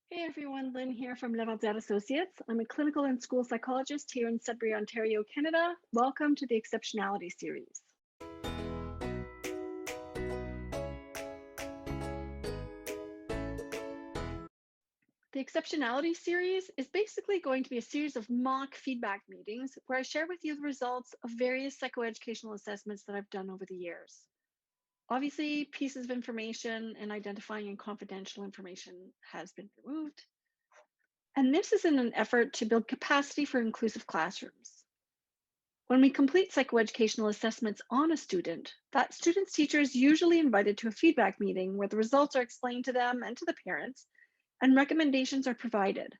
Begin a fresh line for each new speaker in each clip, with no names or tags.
Hey everyone, Lynn here from Level Data Associates. I'm a clinical and school psychologist here in Sudbury, Ontario, Canada. Welcome to the Exceptionality Series. The Exceptionality Series is basically going to be a series of mock feedback meetings where I share with you the results of various psychoeducational assessments that I've done over the years. Obviously, pieces of information and identifying and confidential information has been removed. And this is in an effort to build capacity for inclusive classrooms. When we complete psychoeducational assessments on a student, that student's teacher is usually invited to a feedback meeting where the results are explained to them and to the parents, and recommendations are provided.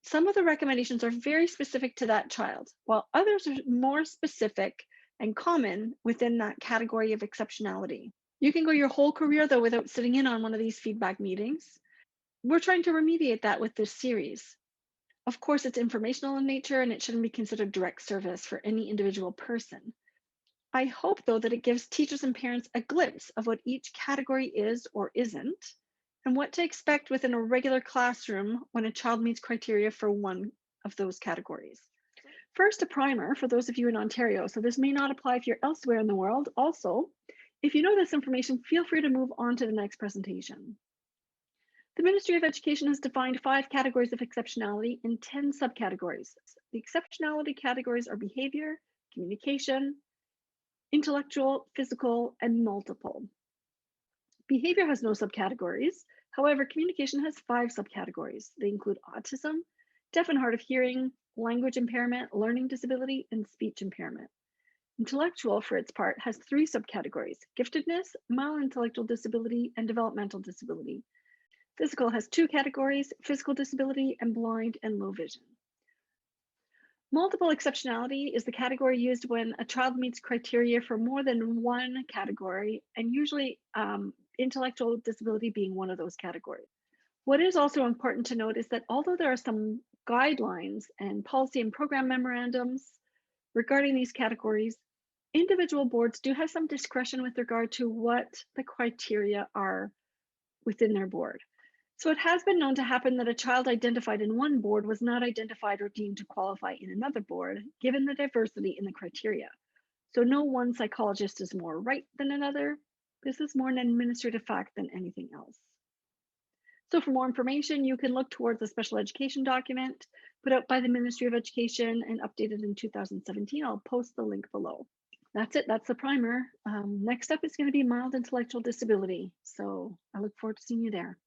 Some of the recommendations are very specific to that child, while others are more specific and common within that category of exceptionality. You can go your whole career, though, without sitting in on one of these feedback meetings. We're trying to remediate that with this series. Of course, it's informational in nature and it shouldn't be considered direct service for any individual person. I hope, though, that it gives teachers and parents a glimpse of what each category is or isn't, and what to expect within a regular classroom when a child meets criteria for one of those categories. First, a primer for those of you in Ontario. So this may not apply if you're elsewhere in the world. Also, if you know this information, feel free to move on to the next presentation. The Ministry of Education has defined 5 categories of exceptionality in 10 subcategories. The exceptionality categories are behavior, communication, intellectual, physical, and multiple. Behavior has no subcategories. However, communication has 5 subcategories. They include autism, deaf and hard of hearing, language impairment, learning disability, and speech impairment. Intellectual, for its part, has 3 subcategories: giftedness, mild intellectual disability, and developmental disability. Physical has 2 categories: physical disability and blind and low vision. Multiple exceptionality is the category used when a child meets criteria for more than one category, and usually intellectual disability being one of those categories. What is also important to note is that although there are some guidelines and policy and program memorandums regarding these categories, individual boards do have some discretion with regard to what the criteria are within their board. So it has been known to happen that a child identified in one board was not identified or deemed to qualify in another board, given the diversity in the criteria. So no one psychologist is more right than another. This is more an administrative fact than anything else. So for more information, you can look towards a special education document put out by the Ministry of Education and updated in 2017. I'll post the link below. That's it, that's the primer. Next up is going to be mild intellectual disability. So I look forward to seeing you there.